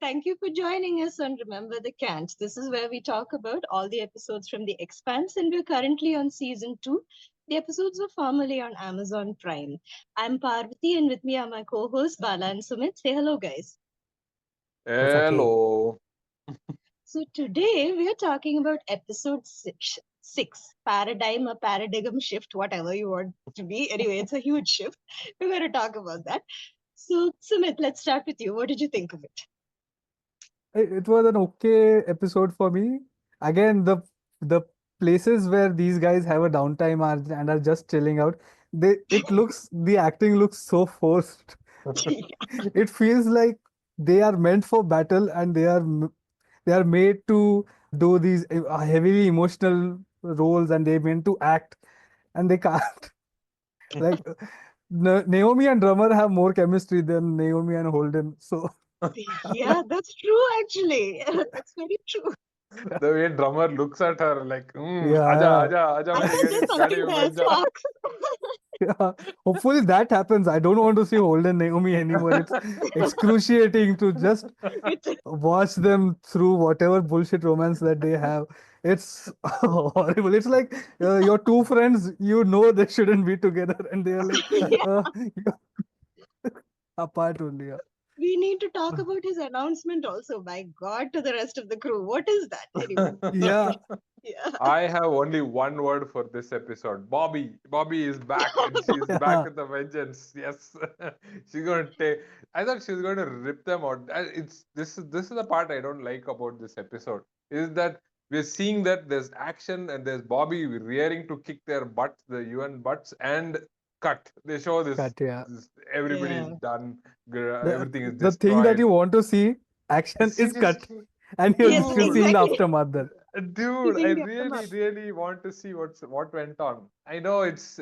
Thank you for joining us on Remember the Cant. This is where we talk about all the episodes from the Expanse, and we're currently on season 2. The episodes were formerly on Amazon Prime. I'm Parvati, and with me are my co-hosts Bala and Sumit. Say hello, guys. Hello. So today we are talking about episode 6, paradigm or paradigm shift, whatever you want to be. Anyway, it's a huge shift. We're going to talk about that. So Sumit, let's start with you. What did you think of it? It was an okay episode for me. Again, the places where these guys have a downtime and are just chilling out, the acting looks so forced. It feels like they are meant for battle and they are made to do these heavily emotional roles and they're meant to act and they can't. Like Naomi and Drummer have more chemistry than Naomi and Holden. So Yeah, that's true actually. That's very true. The way drummer looks at her like, yeah, aja, I think there's something there, manja. Spark. yeah. Hopefully that happens. I don't want to see Holden Naomi anymore. It's excruciating to just watch them through whatever bullshit romance that they have. It's horrible. It's like your two friends, you know they shouldn't be together, and they're like Yeah, apart only. Yeah. we need to talk about his announcement also. My God, to the rest of the crew. What is that? Anyway, Yeah. yeah. I have only one word for this episode. Bobby. Bobby is back and she's back Yeah. with a vengeance. Yes. She's gonna take I thought she was going to rip them out. This is the part I don't like about this episode. Is that we're seeing that there's action and there's Bobby rearing to kick their butts, the UN butts, and cut. They show Cut, yeah. everybody's Yeah. done, The everything is the thing that destroyed. you want to see, action is cut, Seriously, and Yes, you're seeing the exactly. aftermath then. You dude, I think the really, aftermath. really want to see what went on. I know it's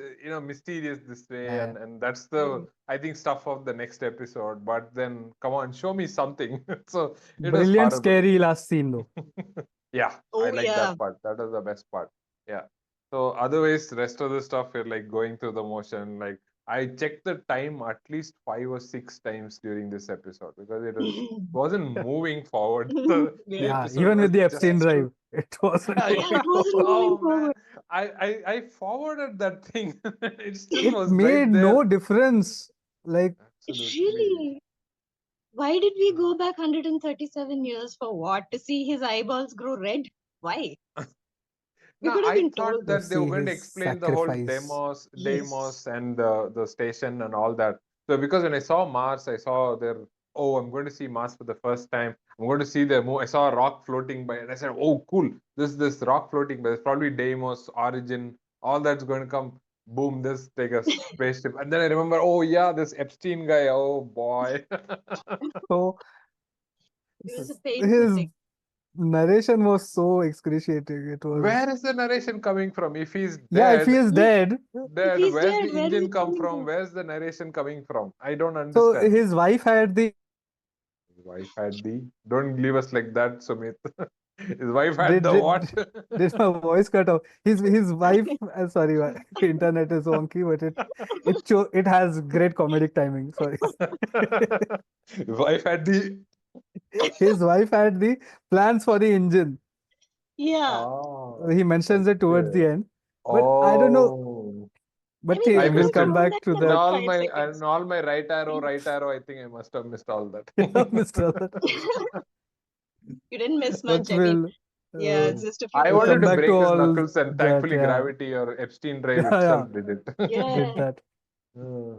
mysterious this way, Yeah. and that's the I think stuff of the next episode. But then, come on, show me something. So it was Brilliant, horrible. scary last scene though. Yeah, I Oh, like yeah. that part. That was the best part. Yeah. So otherwise, rest of the stuff we're like going through the motion. Like I checked the time at least 5 or 6 times during this episode because wasn't moving forward. The Yeah. Yeah, episode even was with the Epstein just drive, it wasn't Yeah, moving it wasn't forward. moving oh man, forward. I forwarded that thing. It still It was made right there. no difference. Like, Absolutely. Really? Why did we go back 137 years for what? To see his eyeballs grow red? Why? We No, could have I been thought told. to that they were see going to his explain the whole sacrifice. Yes. Deimos, and the station and all that. So because when I saw Mars, I saw their. Oh, I'm going to see Mars for the first time. I'm going to see their move. I saw a rock floating by, and I said, "Oh, cool! This rock floating by. It's probably Deimos, Origin. All that's going to come. Boom! This take a spaceship." And then I remember, oh yeah, this Epstein guy. Oh boy. So It was a painful his thing. narration was so excruciating. It was, Where is the narration coming from? If he's yeah, if he dead, is Yeah. dead, If dead, he's where's dead, the where is engine it come coming from? from? Where's the narration coming from? I don't so understand. his wife had the, His wife had the. Don't leave us like that, Sumit. His wife had did, the what? did, did my voice cut off? His wife, sorry, my internet is wonky, but it has great comedic timing. Sorry. His wife had the. His wife had the plans for the engine. Yeah. Oh, He mentions it towards okay. the end, but I don't know. Oh, I But mean, he I that will was missed come it. around back that to in about that, 5 seconds. In all my right arrow, I think I must have missed all that. Mr. You didn't miss But much. I mean, yeah, uh, it's just a few I we'll wanted come to words. back to break his all knuckles, and that. thankfully, Yeah, gravity or Epstein drive yeah, yeah. itself did it. Yeah. Did that. Hmm.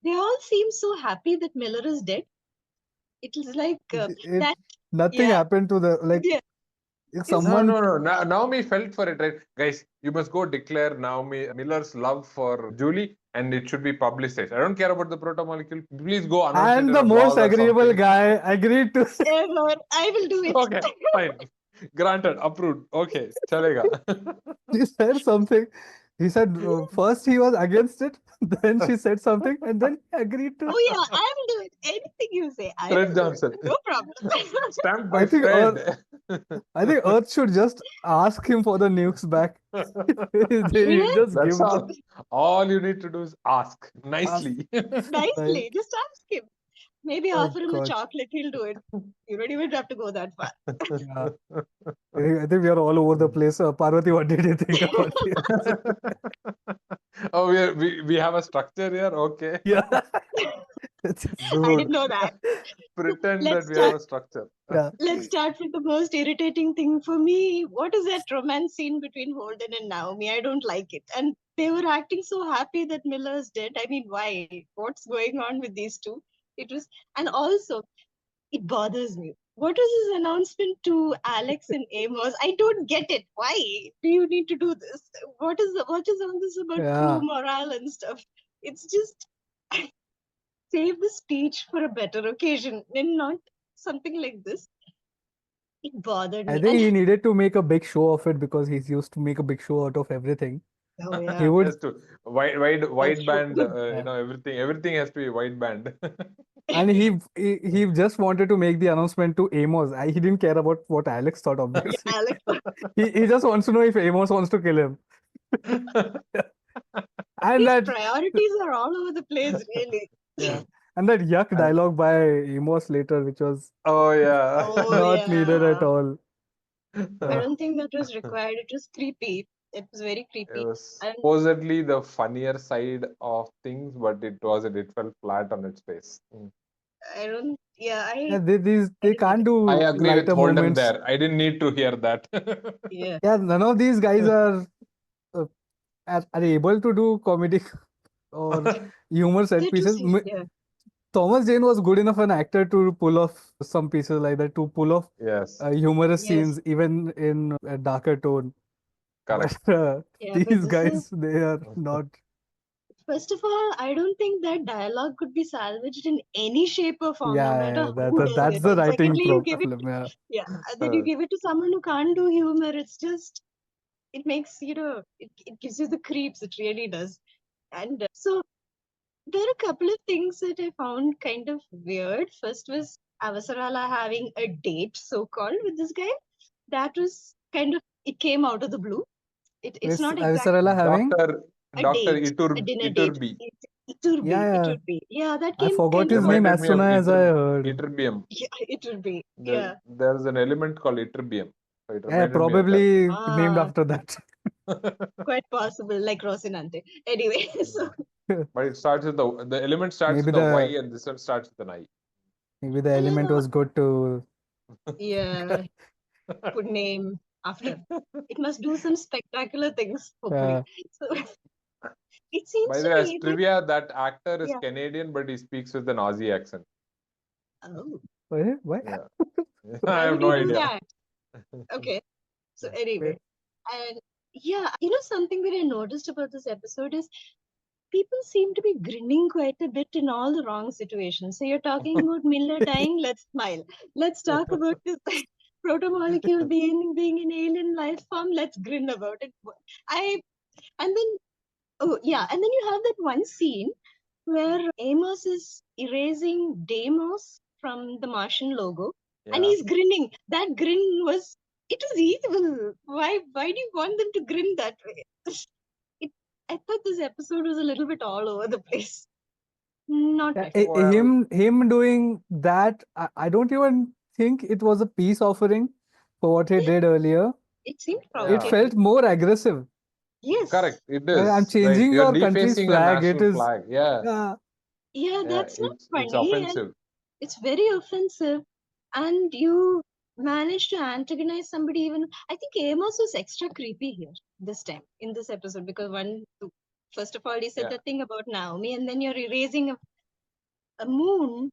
They all seem so happy that Miller is dead. It is like It that. nothing Yeah. happened to the like Yeah. if It's, No, someone no, no. Naomi felt for it, right? Guys, you must go declare Naomi Miller's love for Julie and it should be publicized. I don't care about the protomolecule. Please go announce it and in the a most blog or agreeable something. guy agreed to yeah, Lord, I will do it. Okay, fine. Granted, approved. Okay, chalega. she said something. He said first he was against it, then she said something, and then he agreed to. Oh yeah, I will do it. Anything you say, I Fred will do it. Johnson. No problem. Stamped I by think Earth, Fred. I think Earth should just ask him for the nukes back. They Yeah, just That's give them. all. All you need to do is ask Ask. nicely. nicely. Right. Just ask him. Maybe Oh offer him a God. chocolate, he'll do it. You don't even have to go that far. Yeah. I think we are all over the place. Parvati, what did you think about the episode? Oh, we have a structure here. Okay. Yeah. I Dude, didn't know that. pretend that Let's we have start. a structure. Yeah. Let's start with the most irritating thing for me. What is that romance scene between Holden and Naomi? I don't like it. And they were acting so happy that Miller's dead. I mean, why? What's going on with these two? It was, and also, it bothers me. What was his announcement to Alex and Amos? I don't get it. Why do you need to do this? What is all this about crew Yeah. morale and stuff? It's just save the speech for a better occasion and not something like this. It bothered I me. think And he needed to make a big show of it because he's used to make a big show out of everything. oh He yeah, would, Has to wide that's true. band. yeah. Everything has to be wide band. And he just wanted to make the announcement to Amos. He didn't care about what Alex thought, Yeah, obviously. Alex, He just wants to know if Amos wants to kill him. And his that, priorities are all over the place, really. yeah. And that yuck And dialogue by Amos later, which was oh yeah. Oh not needed at yeah, all. I Uh, don't think that was required. It was creepy. It was very It creepy. was And supposedly the funnier side of things, but it wasn't. It fell flat on its face. I don't. Yeah, yeah, I they didn't like can't it. I do agree with lighter Holden moments. there. I didn't need to hear that. Yeah. Yeah, none of these guys uh, are able to do comedic or humor set That was pieces. yeah. Thomas Jane was good enough an actor to pull off some pieces like that, to pull off Yes, humorous Yes. scenes even in a darker tone. But correct. Yeah, but these this is guys, they are not. first of all, I don't think that dialogue could be salvaged in any shape or form, no Yeah, matter yeah, who does that's it. the And writing secondly, you give it, problem. Yeah, yeah, and then you Uh, give it to someone who can't do humor. It's just, it makes, it gives you the creeps. It really does. And so there are a couple of things that I found kind of weird. First was Avasarala having a date, so called, with this guy. That was kind of, it came out of the blue. It's with not exactly Avasarala having. Doctor a Doctor date, a dinner date. Iturbi. Yeah, It yeah. would be. Yeah, that I came forgot kind of his You name out of as reminded the me soon of blue. as I heard. Ytterbium. Yeah, it would be. There, Yeah. there's an element called Ytterbium. So it Yeah, reminded me of that. probably named Ah, after that. quite possible, like Rocinante. Anyway, so But it starts with the element starts Maybe with a Y the and this one starts with an I. maybe the element uh, was good to. yeah, put name after. It must do some spectacular things, hopefully. Uh, So it seems By to the way, as me that trivia, that actor is yeah. Canadian, but he speaks with an Aussie accent. Oh, what? Yeah, I why have would no you do idea. that? Okay. So anyway, and yeah, something that I noticed about this episode is people seem to be grinning quite a bit in all the wrong situations. So you're talking about Miller dying, let's smile. Let's talk about this protomolecule being an alien life form, let's grin about it. I and then oh yeah, and then you have that one scene where Amos is erasing Deimos from the Martian logo and Yeah. he's grinning. That grin was it was evil. Why do you want them to grin that way? It, I thought this episode was a little bit all over the place. Not Yeah, my favorite. Well, him doing that, I don't even think it was a peace offering for what he Yeah, did earlier. it seemed It yeah, provocative. felt more aggressive. Yes. correct. It I'm is right. changing You're your country's defacing a flag. It national is, flag. Yeah, uh, Yeah, yeah. that's not It's funny and offensive. it's very offensive. And you managed to antagonize somebody even. I think Amos was extra creepy here this time in this episode because first of all, he said Yeah, that thing about Naomi, and then you're erasing a moon,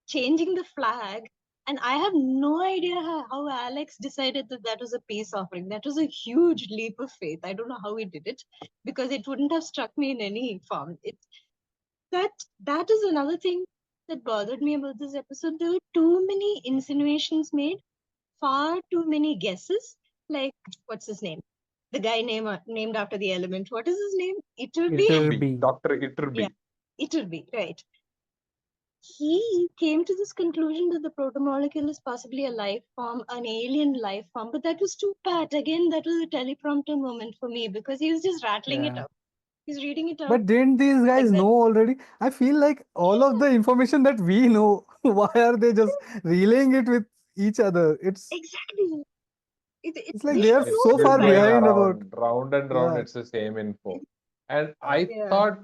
changing the flag. And I have no idea how Alex decided that that was a peace offering. That was a huge leap of faith. I don't know how he did it because it wouldn't have struck me in any form. That that is another thing that bothered me about this episode. There were too many insinuations made, far too many guesses. Like what's his name? The guy named after the element. What is his name? Iturbi. Iturbi, Iturbi. Doctor Yeah, Iturbi. Iturbi. Right. He came to this conclusion that the protomolecule is possibly a life form, an alien life form. But that was too pat. Again, that was a teleprompter moment for me because he was just rattling it Yeah. out. He's reading it out But didn't these like guys that. know already? I feel like all of the information that we know, why are they just relaying it with each other? Exactly. It's like They they should are It's know so this just far by going now. behind about. round and round. Yeah, It's the same info. And I Yeah. thought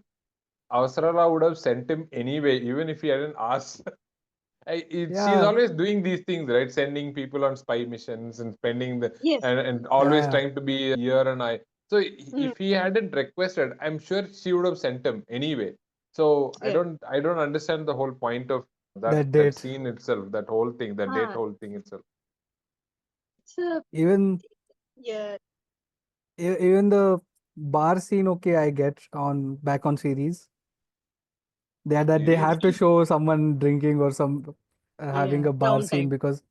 Avasarala would have sent him anyway, even if he hadn't asked. She's yeah, always doing these things, right? Sending people on spy missions and spending the Yes. and always yeah. trying to be ear and eye. So Mm, if he hadn't requested, I'm sure she would have sent him anyway. So yeah. I don't understand the whole point of That that date. scene itself, that whole thing, that date Huh. whole thing itself. It's a, Even yeah. even the bar scene, okay, I get on back on series. That they Serious? have to show someone drinking or some having Yeah. a bar scene Downtime. because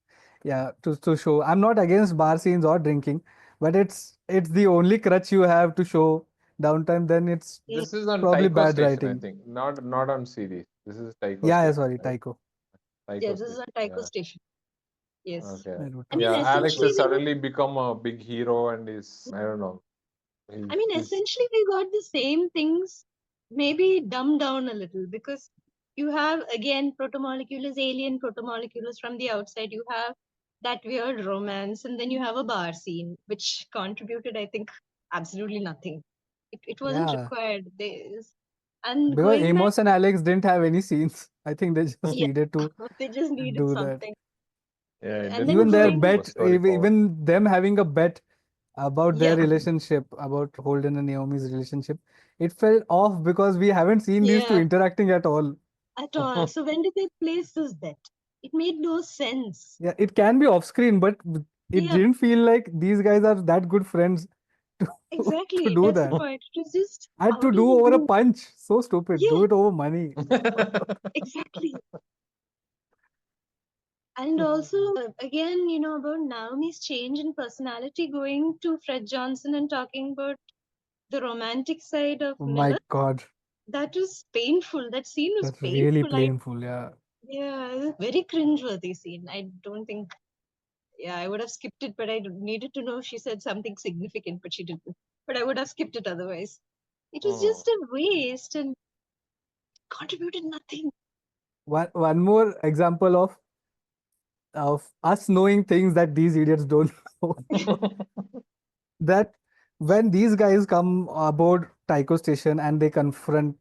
yeah, to show. I'm not against bar scenes or drinking, but it's the only crutch you have to show downtime. Then it's Mm, This is on probably Tycho bad Station, I writing. think. Not on series. This is Tycho Yeah, yeah, Station, sorry, right? Tycho. yeah. Tycho This is Station. a Tycho Yeah. station. Yes. Okay. I mean, Yeah, Naruto. Alex essentially, has suddenly become a big hero and is, I don't know. He's we got the same things, maybe dumbed down a little because you have again protomolecule is alien, protomolecule is from the outside. You have that weird romance, and then you have a bar scene, which contributed, I think, absolutely nothing. It wasn't Yeah, required. And because going back, Amos and Alex didn't have any scenes. I think they just yeah, needed to they just needed do that. something. yeah, it And didn't then Even push their the going, bet, story forward. even them having a bet about their yeah, relationship, about Holden and Naomi's relationship, it felt off because we haven't seen these two yeah, interacting at all. at all. So when did they place this bet? It made no sense. Yeah, it can be off screen, but it Yeah, didn't feel like these guys are that good friends to, to exactly. do That's the that. point. It was just And out to of do the over a blue. punch, so stupid. Yeah, Do it over money. exactly. And also, again, about Naomi's change in personality going to Fred Johnson and talking about the romantic side of Oh my Miller. God, That was painful. That scene was that's really painful. painful. Yeah. Yeah, it was very cringeworthy scene. I don't think, yeah, I would have skipped it, but I needed to know she said something significant, but she didn't. But I would have skipped it otherwise. It was Hmm. just a waste and contributed nothing. One more example of us knowing things that these idiots don't know. That when these guys come aboard Tycho Station and they confront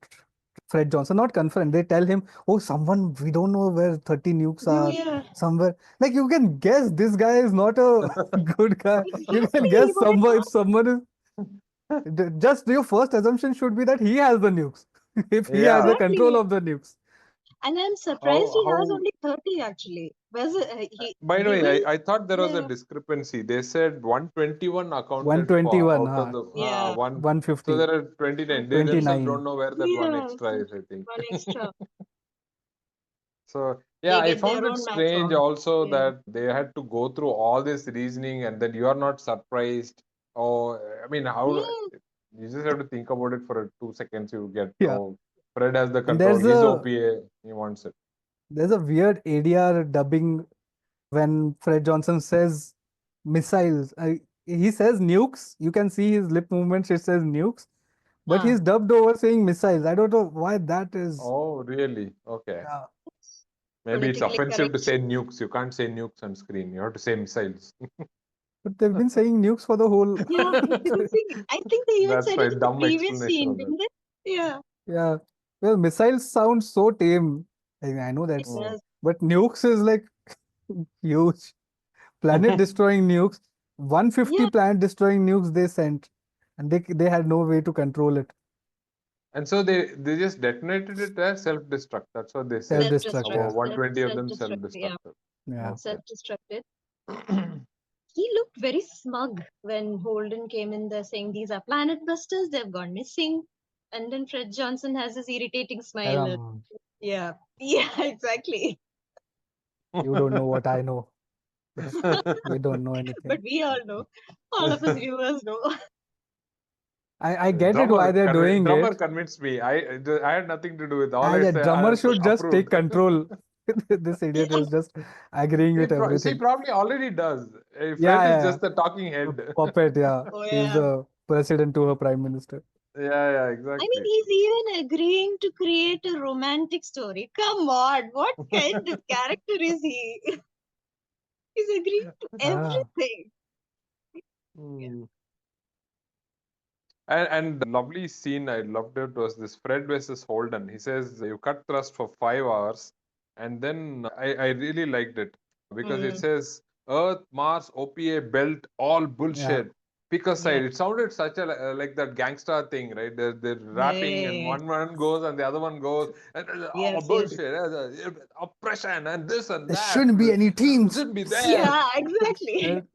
Fred Johnson, not confront, they tell him, "Oh, someone we don't know where 30 nukes are Yeah, somewhere." Like you can guess this guy is not a good guy. You can exactly. guess Why someone if not? someone is just your first assumption should be that he has the nukes. If he has Yeah. the control Exactly. of the nukes. And I'm surprised he has How only 30 actually. Where's By the he way, was, I thought there was a yeah, discrepancy. They said 121 accounted for 121, out of the yeah, one. So 150, there are 29. They themselves 29. don't know where that one yeah, extra is, I think. one extra. So yeah, They I get their found it own math strange wrong. also Yeah. that they had to go through all this reasoning and then you are not surprised. Or I mean, how Yeah. you just have to think about it for 2 seconds. You get, Yeah. oh, Fred has the And control. His OPA, he wants it. there's a weird ADR dubbing when Fred Johnson says missiles. He says nukes. You can see his lip movements. It says nukes, but Huh. he's dubbed over saying missiles. I don't know why that is. Oh, really? Okay. Yeah, Maybe it's Politically offensive to correct. say nukes. You can't say nukes on screen. You have to say missiles. but they've been saying nukes for the whole. Yeah, I think they even That's said my it in the dumb previous explanation scene, of that. didn't they? Yeah, Yeah, well, missiles sound so tame. I know it that's, Mm. does. but nukes is like huge. Planet destroying nukes. 150 Yeah, planet destroying nukes they sent, and they had no way to control it. And so they just detonated it as self-destruct. That's what they said. Self-destruct. self-destruct, Yeah, About 120 of them self-destruct. Yeah, self-destructed. yeah. Okay. self-destructed. He looked very smug when Holden came in there saying these are planet busters. They've gone missing, and then Fred Johnson has this irritating smile. Um, Yeah, yeah, exactly. you don't know what I know. Yes, we don't know anything. But we all know, all of us viewers know. I get it why they're doing Drummer it. convinced me. I had nothing to do with all Ah, I yeah, say. I drummer should just take approved. control. This idiot is just agreeing with She everything. probably already does. Yeah, Fred is yeah, just the talking yeah. head. Puppet, yeah. Oh He's yeah, the president to her prime minister. Yeah, I exactly. mean, he's even agreeing to create a romantic story. Come on, what kind of character is he? He's agreeing to Ah, everything. Yeah. Hmm. And lovely scene I loved it was this Fred versus Holden. He says you cut thrust for 5 hours, and then I really liked it because it Mm, says Earth, Mars, OPA belt, all yeah. bullshit. Pick a yeah. side. It sounded such a like that gangster thing, right? They're rapping, and Yes. one goes and the other one goes, and oh Yes. Yes. bullshit, oppression and this and There that. shouldn't be any It teams. shouldn't be there. Yeah. Exactly. And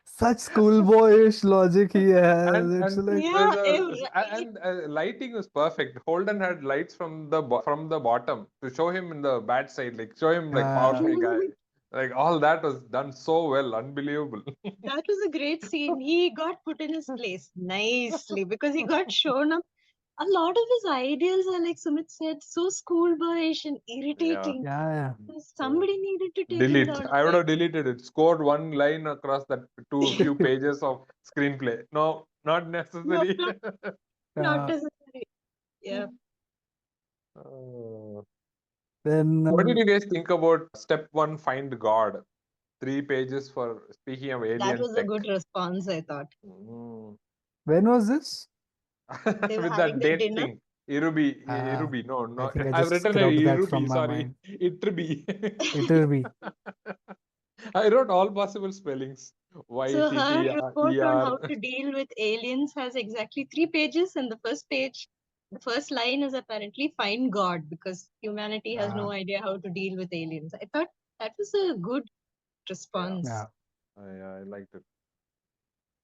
such schoolboyish logic he has. It's And like, Yeah. lighting was perfect. Holden had lights from from the bottom to show him in the bad side, like show him like powerful guy. Like all that was done so well, unbelievable. That was a great scene. He got put in his place nicely because he got shown up. A lot of his ideas are, like Sumit said, so schoolboyish and Yeah. irritating. yeah, So Uh, somebody needed to take him delete. down a I would have peg. deleted it. Scored one line across that few yeah. pages of screenplay. No, not No, necessary. not uh, necessary. Yeah, Uh, then, what did you guys think about step one? Find God. 3 pages for speaking of that alien was a tech. good response, I thought. Mm. when was this? They were With having that their date dinner. thing. Irubi, Uh, Irubi. No, I no. think I I've just written a scrubbed that from Irubi, my sorry. mind. Iturbi. Iturbi. I wrote all possible spellings. So her report on YTTER. how to deal with aliens has exactly 3 pages, and the first page, the first line is apparently find God because humanity has no Uh, idea how to deal with aliens. I thought that was a good Yeah, yeah. response. I liked it.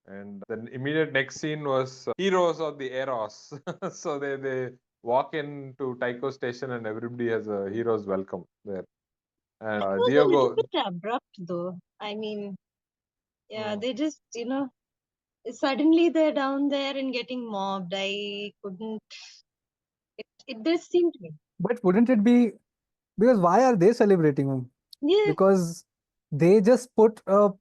And then immediate next scene was heroes of the Eros. So they walk into Tycho Station and everybody has a hero's welcome there. And That was a little Diego. bit abrupt, though. I mean, yeah, Mm. they just, suddenly they're down there and getting mobbed. I couldn't. It does seem to me. But wouldn't it be because why are they celebrating him? Yeah, Because they just put a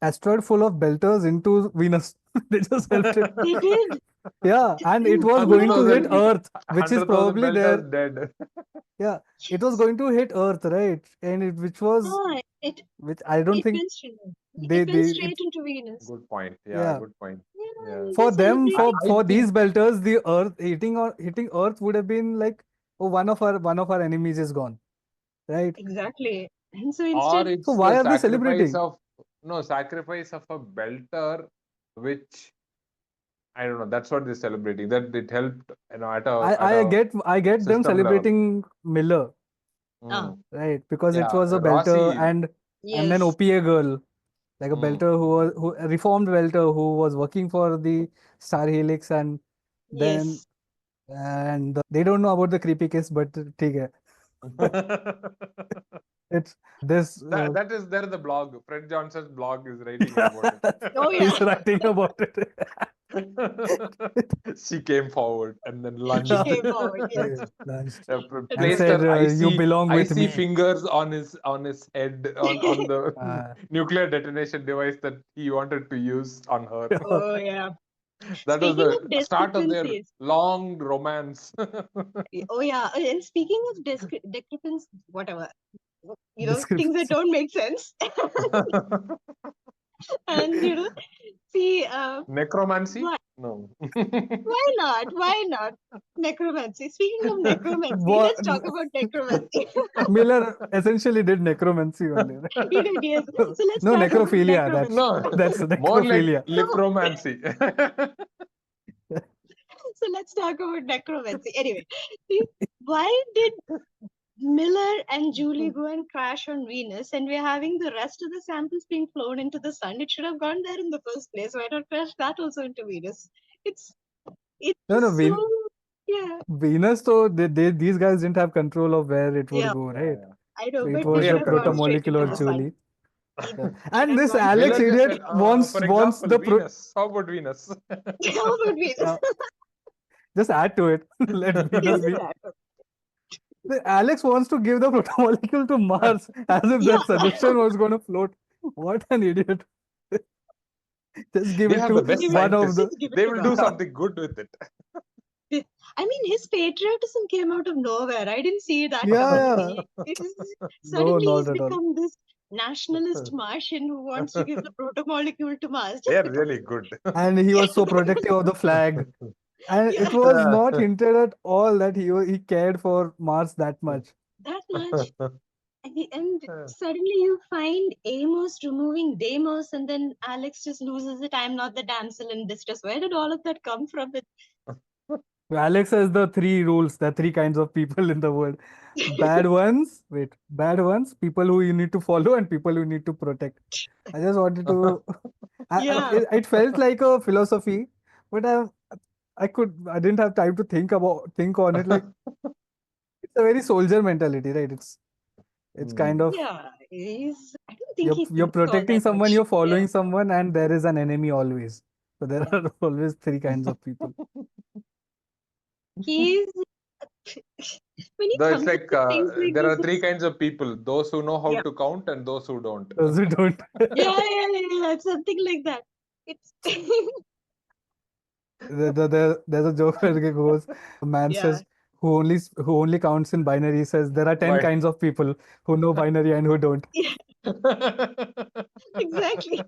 asteroid full of belters into Venus. They just helped it. they did. Yeah, and it was going to hit 100,000 Earth, which is 100,000 probably belters there. dead. Yeah, it was Yes. going to hit Earth, right? And which was No, it which I don't it think went straight. It went straight it into Venus. Good point. Yeah, yeah. good point. Yeah, Yeah. and For they're them, I, celebrating. I for these think belters, the Earth hitting Earth would have been like, oh, one of our enemies is gone, right? Exactly. And so or instead, So it's why the are they sacrifice celebrating? of no sacrifice of a belter, which I don't know. That's what they're celebrating. That it helped, at a I get them system level. celebrating Miller, ah, Mm. right? Because it Yeah, was a belter Rossi. and an yes, OPA girl, like a Mm. belter who a reformed belter who was working for the Star Helix, and then yes. they don't know about the creepy kiss, but ठीक है. It's this That is there. The blog. Fred Johnson's blog is writing about Oh yeah, he's writing about it. it. She came forward and then she lunged. came forward. Yes, Yeah, launched. and And was Placed said, her "You belong with icy me." fingers on his head on the Uh, nuclear detonation device that he wanted to use on her. oh yeah. That was Speaking the of start of their discrepancies, long romance. oh yeah, and speaking of discrepancies, whatever, things that discrepancy. don't make sense, and see, Necromancy? why No. why not? Why not? Necromancy. Speaking of necromancy, What let's talk about necromancy. Miller essentially did necromancy only, He did, yes. right? So let's No, talk about necrophilia. That's necromancy. No, that's more like necrophilia. So, lipromancy. so let's talk about necromancy. Anyway, see, why did Miller and Julie go and crash on Venus, and we're having the rest of the samples being flown into the sun? It should have gone there in the first place. Why not crash that also into Venus? It's it's No, no, just so, yeah, Venus. So these guys didn't have control of where it would yeah. go, Yeah, right? yeah. I know, It but they was Clear should the have cut gone was. straight into protomolecular the sun. Julie. It Yeah. should And have this gone straight Alex Miller into just the said, idiot sun. wants for wants example, the Venus. How about Venus? How about Venus? yeah, just add to it. Let Yeah, Venus just be. that. Alex wants to give the protomolecule to Mars as if Yeah, that suggestion was going to float. What an idiot. Just give We it have to the best Give it, one of scientists. the. just give it They to will God. do something good with it. I mean, his patriotism came out of nowhere. I didn't see that Yeah, coming. yeah. No, Suddenly not he's at all. become this nationalist Martian who wants to give the protomolecule to Mars They just are because. really good. And he was so protective of the flag. And Yeah, it was not hinted at all that he cared for Mars that much. that much. And suddenly you find Amos removing Deimos, and then Alex just loses it. I'm not the damsel in distress. Where did all of that come from? Alex has the three rules, the three kinds of people in the world. Bad ones, people who you need to follow and people who you need to protect. I just wanted to. Yeah, It felt like a philosophy, but I didn't have time to think on it. Like it's a very soldier mentality, right? It's kind Hmm. of yeah. I don't think he you're thinks all protecting that someone, much. you're Yeah, following someone, and there is an enemy always. So there yeah. are always three kinds of people. He's when he Though it's comes up like with things like there this, are three it's kinds of people: those who know how yeah, to count and those who don't. Those who don't. it's something like that. It's There's a joke where it goes, a man yeah, says, who only counts in binary, says there are 10 Why? kinds of people who know binary and who don't. yeah, exactly.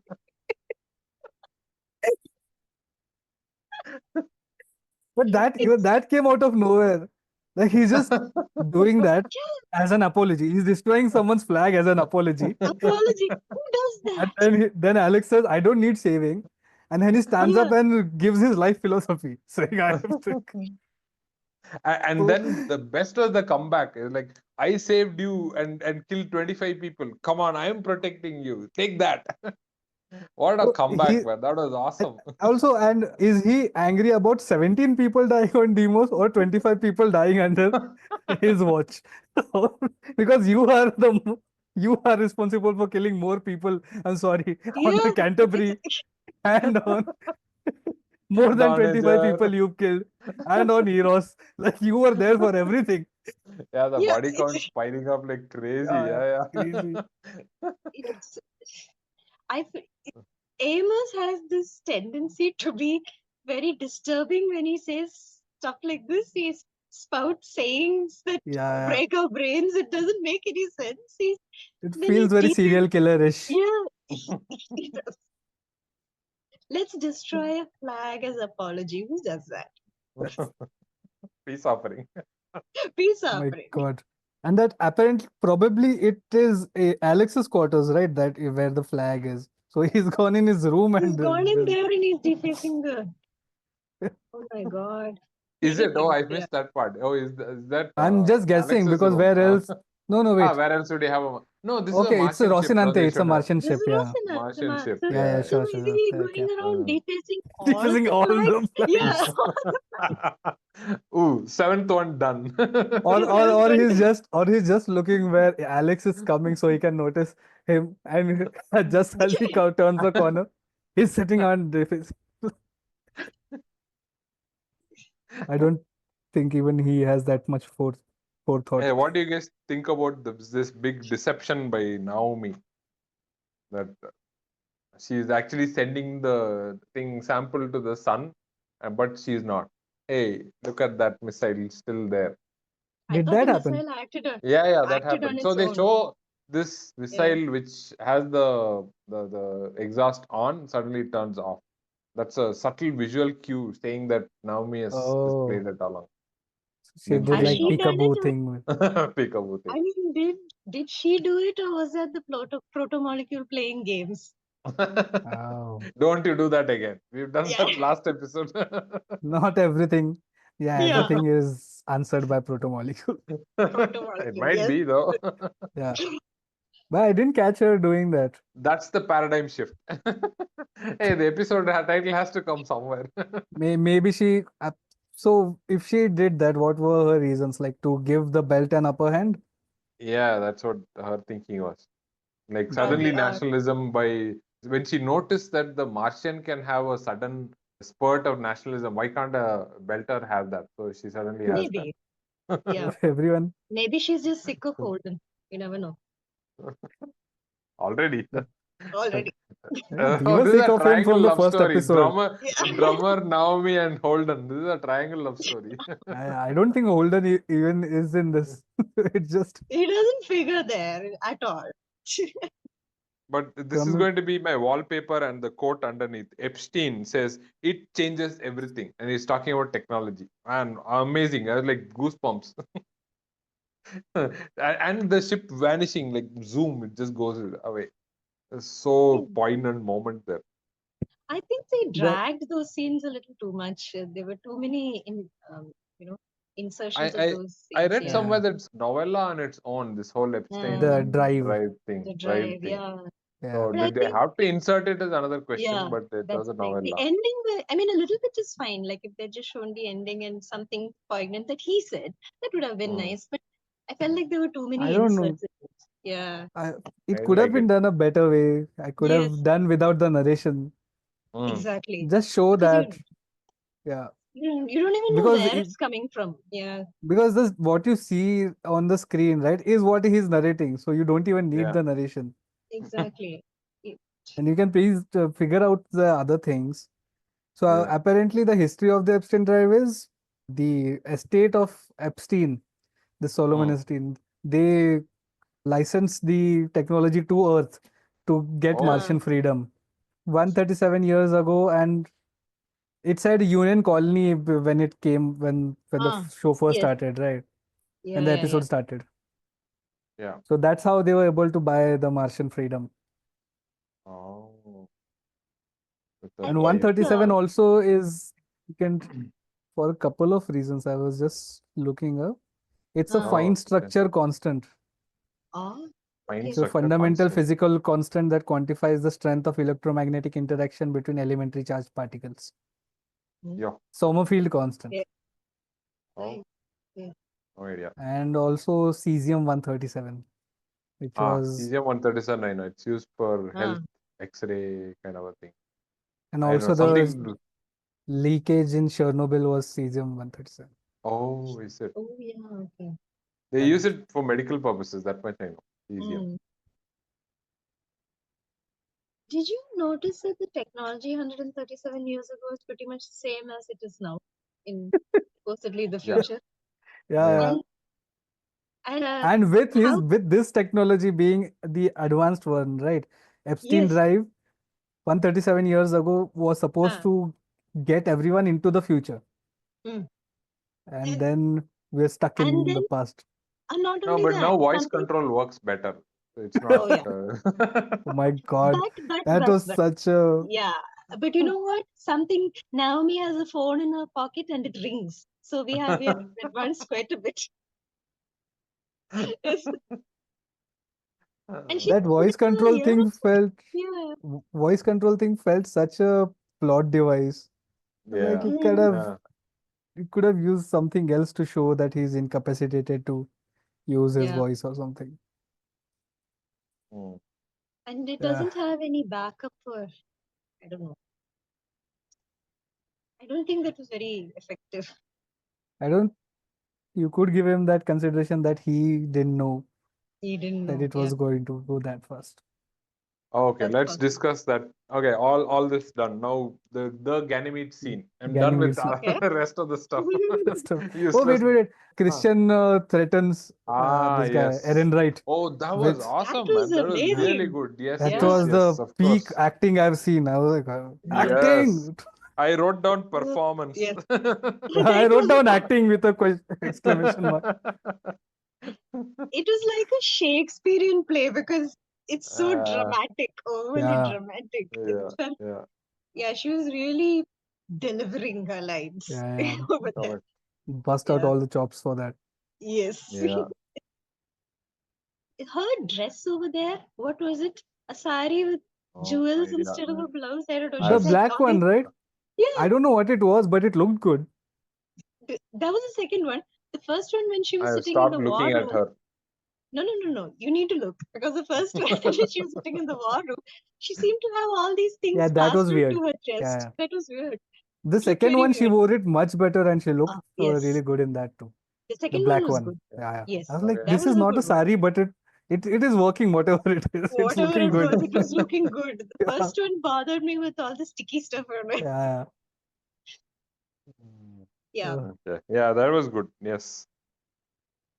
But that even It's that came out of nowhere. Like he's just doing that yeah, as an apology. He's destroying someone's flag as an apology. apology. Who does And that? then Alex says, I don't need saving. And then he stands Yeah, up and gives his life philosophy, saying, I have to. And So then the best was the comeback. It's like, I saved you and killed 25 people. Come on, I am protecting you. Take that. What a so comeback, man. That was awesome. also, and is he angry about 17 people dying on Demos or 25 people dying under his watch? Because you are responsible for killing more people. I'm sorry, on the yeah. Canterbury and on more than 25 Donager. people you've killed and on Eros. Like you were there for everything. Yeah, the Yeah, body count's piling up like crazy. Yeah, yeah, Yeah, yeah. crazy. it's I Amos has this tendency to be very disturbing when he says stuff like this. He spouts sayings that Yeah, yeah. break our brains. It doesn't make any sense. It Then he feels very teases, serial killer-ish. yeah, he does. Let's destroy a flag as apology. Who does that? Peace offering. Peace My offering. God. And that apparently, probably it is Alex's quarters, right? That where the flag is. So he's gone in his room He's and gone in there and he's defacing the. Oh my God. Is Many it? Oh, things. I Yeah. missed that part. Oh, is that I'm just guessing Alex's because room? where else? No, no, wait. Where else would you have a? No, this is a Okay, it's a Martian ship. No, Rocinante. they It's a should have Martian This ship. is Yeah. Martian Rocinante. ship. So, Yeah, yeah, Yeah, so sure, is sure, sure. he Okay. going around yeah. defacing all of Defacing the all flags? the Yeah. flags. Ooh, seventh one done. Or, or Seventh or one. he's just looking where Alex is coming so he can notice him and just as he turns the corner, he's sitting on defacing. I don't think even he has that much forethought. Hey, what do you guys think about this big deception by Naomi? That she is actually sending the thing sample to the sun, but she's not. Hey, look at that missile still there. I Did thought the that happen? missile Yeah, that acted on happened. So its they own. show this Yeah. missile which has the exhaust on, suddenly it turns off. That's a subtle visual cue saying that Naomi has Oh, displayed it along. she Didn't did Has say like she Naomi. done it? peekaboo thing. Peekaboo thing. I mean, did she do it, or was that the protomolecule playing games? Oh, Don't you do that again. We've done Yeah. that last episode. not everything. Yeah, Yeah. everything is answered by protomolecule. It Protomolecule. might Yes. be though. Yeah, but I didn't catch her doing that. That's the paradigm shift. Hey, the episode title has to come somewhere. Maybe she. So if she did that, what were her reasons? Like to give the belt an upper hand? Yeah, that's what her thinking was. Like suddenly Okay. nationalism by when she noticed that the Martian can have a sudden spurt of nationalism, why can't a Belter have that? So she suddenly has Maybe. that. Yeah. Everyone. Maybe she's just sick of Holden. You never know. Already. already. Yeah, we Oh, were this is sick a of him triangle from the love first story. episode. Yeah. Drummer Naomi and Holden. This is a triangle love story. I don't think Holden even is in this. It's just He doesn't figure there at all. But this is from going to be my wallpaper, and the quote underneath. Epstein says it changes everything, and he's talking about technology. And amazing. I was like goosebumps. And the ship vanishing, like zoom, it just goes away. It's so poignant moment there. I think they the dragged those scenes a little too much. There were too many, you know, I insertions of I those I scenes. read Yeah. somewhere yeah, that it's novella on its own. This whole the Mm, Epstein drive. drive the drive. thing. Yeah. Yeah. So But I did they think, have to insert it is another question, yeah, but it was that's a the thing. The novella. ending, I mean, a little bit is fine. Like if they just shown the ending and something poignant that he said, that would have been Hmm. nice. But I felt like there were too I many don't know. inserts in it. Yeah. It I didn't could have like been it. done a better way. I could have Yes, done without the narration. Hmm. exactly. Just show Because that. Yeah. you don't even know Because where it, it's coming from. Yeah. because this what you see on the screen, right, is what he's narrating. So you don't even need Yeah. the narration. Exactly. Y- And you can please figure out the other things. So Yeah. apparently the history of the Epstein drive is the estate of Epstein, the Solomon Hmm. Epstein. They licensed the technology to Earth to get Oh. Ah, Martian freedom 137 years ago, and it said Union Colony when it came when the ah, show first yes. started, right? When Yeah, the yeah, yeah. episode started. Yeah. So that's how they were able to buy the Martian freedom. Oh. With I the And think, space. 137 also is significant for a couple of reasons. I was just looking up. It's a uh, fine Oh, okay. structure constant. oh, Fine okay. It's a structure fundamental constant. physical constant that quantifies the strength of electromagnetic interaction between elementary charged particles. Mm, Yeah. Sommerfield constant. yeah, Oh, right. Yeah. no idea. And also cesium 137, which Ah, was, cesium 137. I know it's used for Ah, health X-ray kind of a thing. and I know also the something. leakage in Chernobyl was cesium 137. Oh, is it? oh, yeah, okay. They use And it for medical purposes. That much I know. Cesium. Mm. Did you notice that the technology 137 years ago is pretty much the same as it is now in supposedly the Yeah. future? yeah, Yeah. yeah. And and And how? with this technology being the advanced one, right? Epstein Yes. drive 137 years ago was supposed Ah, to get everyone into the future. mm. And And, then we're stuck and in then the past. not No, only but that, now voice something. control works better. So it's Oh not. yeah, Oh my God. That was but such a yeah. But you know what? Something Naomi has a phone in her pocket and it rings. So we have advanced quite a bit. Yes. And she that has like a earrings. Yeah. voice control thing felt such a plot device. Like Yeah. Mm, Yeah. it could have used something else to show that he's incapacitated to use his yeah. voice or something. Mm. And it Yeah, doesn't have any backup for, I don't know. I don't think that was very effective. I don't. You could give him that consideration that he didn't know He didn't that know. it Yeah, was going to go that fast. Okay, that's let's possible. discuss that. Okay, all this done. Now the Ganymede scene. I'm done Ganymede with scene. Okay. the rest of the stuff. So, oh Useless. wait. Ah, Christian threatens ah, this guy, yes. Aaron Wright, Oh, that was with That awesome, was man. That was really amazing. good. Yes, that Yeah. yes, was yes. the Of peak course. acting I've seen. I was like, Yes. acting. I wrote down Uh, performance. yes. I It wrote was down acting with a question, exclamation mark. it was like a Shakespearean play because it's so uh, dramatic, overly Yeah, dramatic. It yeah, felt, yeah. yeah, she was really delivering her lines yeah. over there. Correct. Bust out Yeah. all the chops for that. Yes. Yeah. Her dress over there, what was it? A sari with Oh, jewels idea. instead of a blouse. I don't know. The I've She's like black all these. one, right? Yeah, I don't know what it was, but it looked good. that was the second one. The first one when she was I've sitting in stopped the war looking at room. her. No, no, no, no. You need to look because the first one when she was sitting in the war room, she seemed to have all these Yeah, things that was plastered weird. to her Yeah, chest. yeah. That was weird. The It looked second very one, she weird. wore it much better and she looked Yes. really good in that too. The The second one black was one. good. Yeah, yeah. I Yes. was like, Okay. That this was is a not a good one. sari, but It is working, whatever it is. It's Whatever looking it good. was, it was looking good. The Yeah. first one bothered me with all the sticky stuff on it. Yeah. Mm, Yeah. okay. Yeah, that was good. Yes.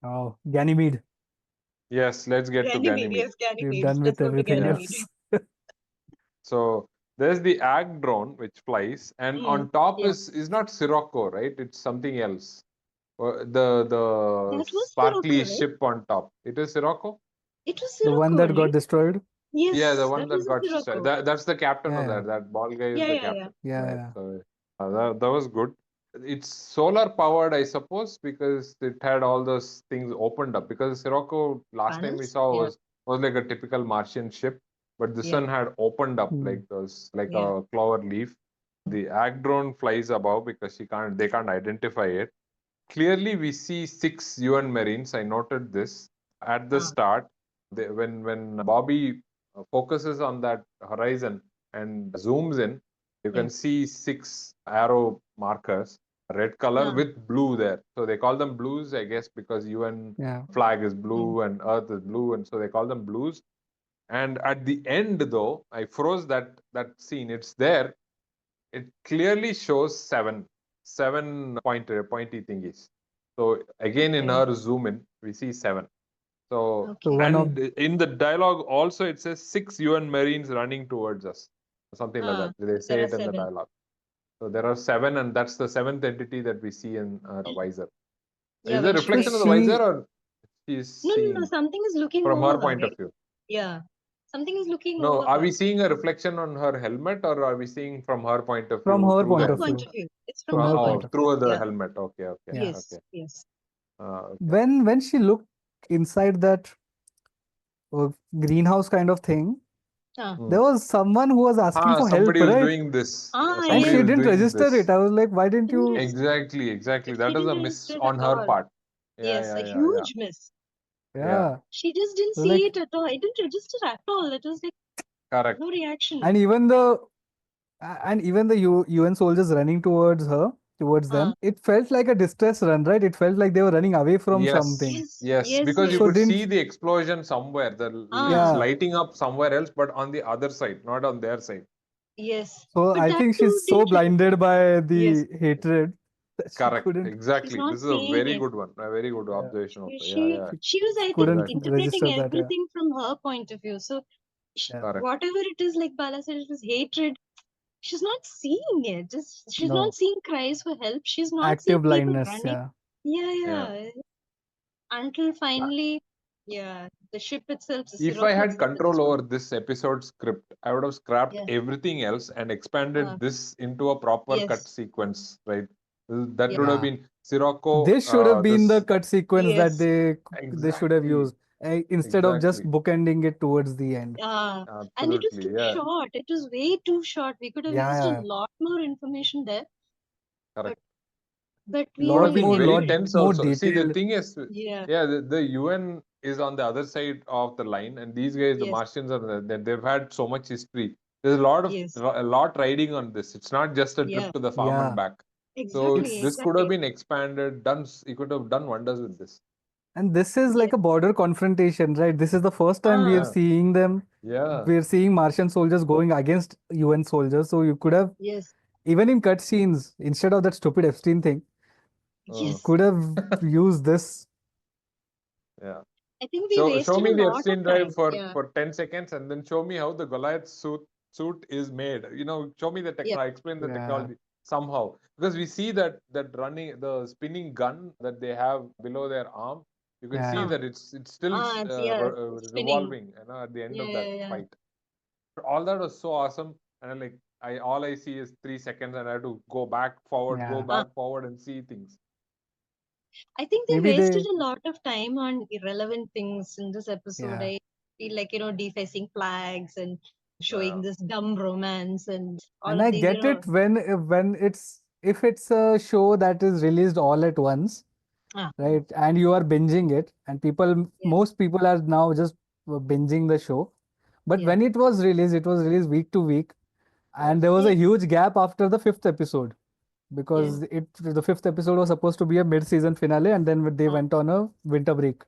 Oh, Ganymede. Yes, let's get to Ganymede, Ganymede. yes, We've Ganymede. done Let's with go to everything Yeah. Ganymede. else. So there's the ag drone which flies, and Mm, on top yeah. is not Sirocco, right? It's something else. The That was sparkly Sirocco, right? ship on top. It is Sirocco? It was The one Sirocco, that got right? destroyed. Yeah, the Yes, one that that was a got Sirocco. that's the captain Yeah, of yeah, that. That bald guy is Yeah, the yeah, yeah. captain, yeah, right? yeah. So that was good. It's solar powered, I suppose, because it had all those things opened up. Because Sirocco last time we Panels? saw Yeah, was like a typical Martian ship, but this yeah, one had opened up Hmm. like those like yeah. a clover leaf. The ag drone flies above because they can't identify it. Clearly, we see 6 UN Marines. I noted this at the Ah, start. When Bobby focuses on that horizon and zooms in, you yeah. can see 6 arrow markers, red color Ah, with blue there. So they call them blues, I guess, because UN Yeah. flag is mm, blue and Earth is blue, and so they call them blues. And at the end, though, I froze that scene. It's there. It clearly shows seven pointy thingies. So again, in okay, her zoom in, we see 7. So So okay. one of and in the dialogue also it says 6 UN Marines running towards us, something like Ah, that. They so there say are it in the 7. dialogue. So there are 7, and that's the seventh entity that we see in her visor. Yeah, Is there when she so reflection of flies. the visor, she or she's No, no, no. seeing Something is looking from over her her, point of right? view? Yeah. Something is looking No, over are her. we seeing a reflection on her helmet, or are we seeing from her point of from view her through the point Her of helmet? point view. of view. It's from From her her point point of of view. Through the Yeah. helmet. Okay, okay, Yeah. Yes, okay. yes. Okay. When she looked inside that greenhouse kind of thing, Ah, Hmm. there was someone who was asking for help, Somebody was right? doing this. And Somebody she yes. was didn't doing register it. this. I was like, why didn't Didn't you? register. Exactly. She That is a didn't miss register it on at her all. part. Yes, a Yeah. huge miss. Yeah. Yeah. She just didn't So see like, it at all. It didn't register at all. It was like Correct. no reaction. and even the UN soldiers running towards her, towards Ah, them, it felt like a distress run, right? It felt like they were running away from Yes. something. yes, Yes. yes, Because you yes. So could didn't, see the explosion somewhere. It's Ah, yeah. lighting up somewhere else, but on the other side, not on their side. yes. So But I that think too she's so didn't register. blinded by Yes. the hatred that she Correct. couldn't, She's Exactly. not This is a seeing very it. good one. A very good yeah, observation She, also. she, Yeah. she was, she I think, couldn't Exactly. interpreting register that. Yeah. everything from her point of view. So, Yeah. Correct. whatever it is, like Bala said, it was hatred. She's not seeing it. Just she's not No. seeing cries for help. She's not seeing Active people blindness. running. Yeah. Yeah, Yeah. yeah. Until finally, yeah, the ship itself, the If I Sirocco had itself is control destroyed. over this episode script, I would have scrapped Yeah. everything else and expanded Uh, this into a proper cut yes. sequence, right? That Yeah. would have Yeah. been Sirocco, This should have been the this cut sequence that Yes. they should have exactly, used instead of just exactly, bookending it towards the end. And it was absolutely, too yeah, short. It was way too short. We could have Yeah, used a yeah. lot more information there, but correct. we Would all have Lot been more, ignored very lot it. tense more also. See, the detailed. thing is, Yeah. yeah, the UN is on the other side of the line, and these guys, the Yes. Martians, they've had so much history. There's Yes. a lot riding on this. It's not just a trip Yeah. to the farm and Yeah. back. So Exactly. this It's could have Exactly. been expanded, done. You could have done wonders with this. and this is Yeah. like a border confrontation, right? This is the first time we are Ah. Yeah, seeing them. yeah. We're seeing Martian soldiers going against UN soldiers. So you could have, Yes. even in cutscenes, instead of that stupid Epstein thing, you Uh, Yes. could have used this. yeah. I think we Show wasted me a the lot of Epstein drive time. Yeah. for 10 seconds, and then show me how the Goliath suit is made. Show me the Yeah. explain the Yeah. technology somehow, because we see that running the spinning gun that they have below their arm. You can see Yeah. Ah. that it's still It's, yeah. It's spinning. revolving. At the end Yeah. of that Yeah. Yeah. fight, all that was so awesome. And like I all I see is 3 seconds, and I have to go Yeah. Ah. back forward, and see things. I think they Maybe wasted they, a lot of time on irrelevant things in this episode. yeah. I feel like, defacing flags and showing Yeah, this dumb romance and all And of I these, get it when it's if it's a show that is released all at once, ah, right? And you are binging it, and yeah, most people are now just binging the show. But yeah, when it was released week to week, and there yes, was a yes, huge gap after the fifth episode yeah, because the fifth episode was supposed to be a mid-season finale, and then they ah, went on a winter break.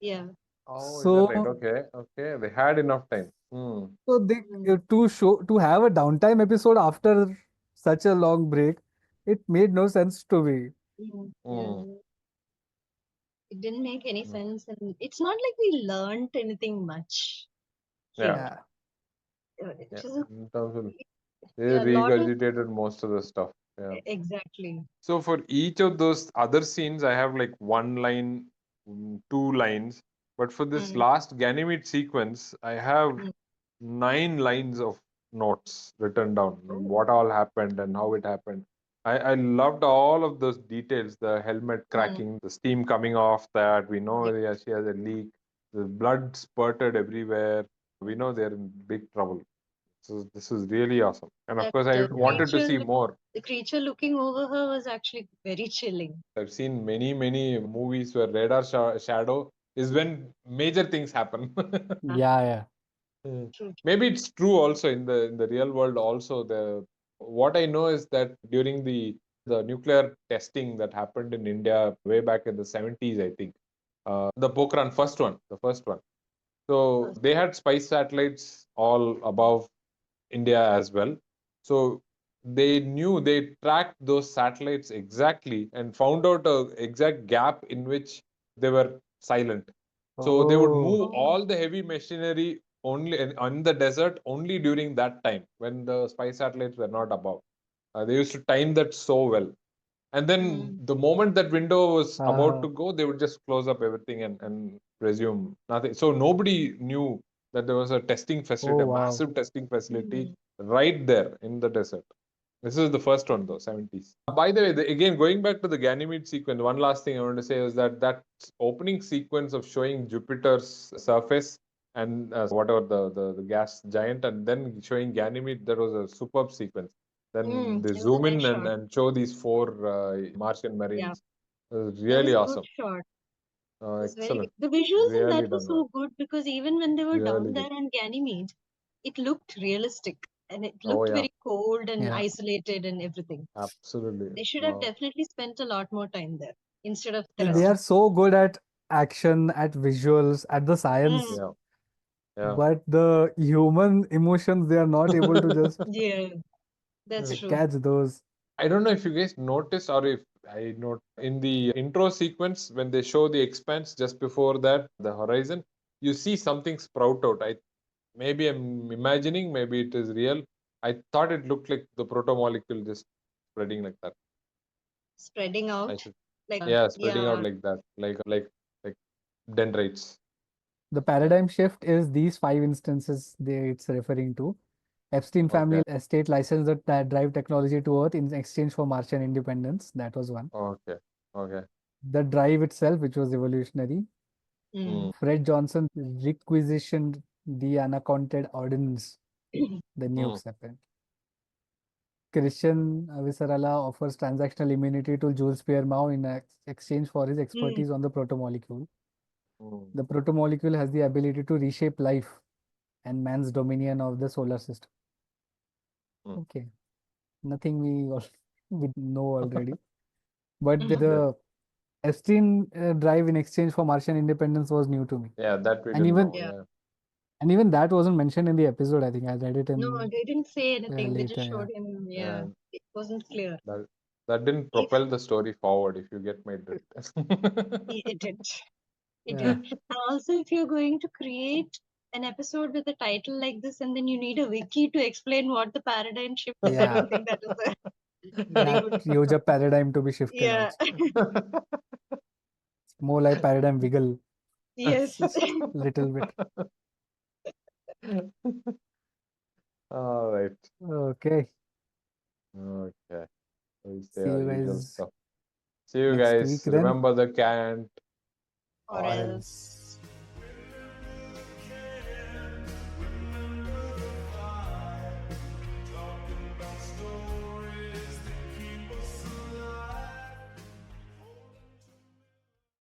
yeah. Oh, is that right? So Okay, okay. They had enough time. so they Mm, to have a downtime episode after such a long break, it made no sense to me. yeah. Hmm. It didn't make any Mm. sense, and it's not like we learned anything much Yeah, here. Yeah. It yeah. was a, In terms of they yeah, a lot of regurgitated most of the stuff. Yeah. exactly. So for each of those other scenes, I have like one line, two lines. But for this Mm, last Ganymede sequence, I have mm. 9 lines of notes written down, Oh, what all happened and how it happened. I loved all of those details, the helmet mm, cracking, the steam coming off that. We know yeah, yeah, she has a leak, the blood spurted everywhere. We know they're in big trouble. So this is really awesome. And of that course, I wanted to see more. the creature looking over her was actually very chilling. I've seen many movies where radar shadow is when major things happen. Ah, Yeah, yeah. Mm. true. Maybe it's true also in the real world also. The what I know is that during the nuclear testing that happened in India way back in the 70s, I think, the Pokhran the first one. So True. they had spice satellites all above India as well. So they tracked those satellites exactly and found out a exact gap in which they were silent. So they would Oh, move Oh, all the heavy machinery only on the desert only during that time when the spy satellites were not above. They used to time that so well. And then mm, the moment that window was about uh, to go, they would just close up everything and resume nothing. So nobody knew that there was a testing facility, oh a wow. massive testing facility mm, right there in the desert. This is the first one though, 70s. By the way, again going back to the Ganymede sequence, one last thing I want to say is that that opening sequence of showing Jupiter's surface and whatever the gas giant, and then showing Ganymede, that was a superb sequence. Then they it was a zoom nice in shot. and show these four Martian Yeah, Marines. It was that was really a good awesome. shot. It was very Excellent. the visuals in Really that were done well. so good because even when they were Really down good. there on Ganymede, it looked realistic and it Oh looked yeah, very cold and Yeah. isolated and everything. absolutely. They should have Wow. definitely spent a lot more time there instead of the They rest are of. so good at action, at visuals, at the Mm, science, Yeah, yeah. but the human emotions, they are not able to just yeah, that's true. catch those. I don't know if you guys noticed or if I note in the intro sequence when they show the expanse just before that, the horizon, you see something sprout out. Maybe I'm imagining, maybe it is real. I thought it looked like the protomolecule just spreading like that. Spreading I out, should, like yeah, spreading out yeah. like that, like dendrites. The Yeah. paradigm shift is these five instances it's referring to. Epstein Okay. family estate licensed that drive technology to Earth in exchange for Martian independence. That was one. Okay. Okay. The drive itself, which was evolutionary. Hmm. Mm. Fred Johnson requisitioned the unaccounted ordnance, the Hmm. nukes weapon. Christian Avasarala offers transactional immunity to Jules Pierre Mao in exchange for his Mm. expertise on the protomolecule. Hmm. The protomolecule has the ability to reshape life and man's dominion of the solar system. Hmm. Okay, nothing we know already. But Okay. the Epstein drive in exchange for Martian independence was new to me. Yeah, that we And didn't even know. Yeah. Yeah. and even that wasn't mentioned in the episode. I think I read it No, in they didn't say anything. They later. just Yeah. showed him. Yeah. Yeah, it wasn't clear. That that didn't If propel the story forward, if you get my drift. it did, it Yeah. did. And also, if you're going to create an episode with a title like this, and then you need a wiki to explain what the paradigm shift is, I Yeah. don't think that is a very That good. huge a paradigm to be shifted Yeah. also. It's more like paradigm wiggle, Yes. little bit. All right. Okay. Okay. We say See our you usual guys stuff. See you next week guys. then. Remember the Cant. Or Or else. else.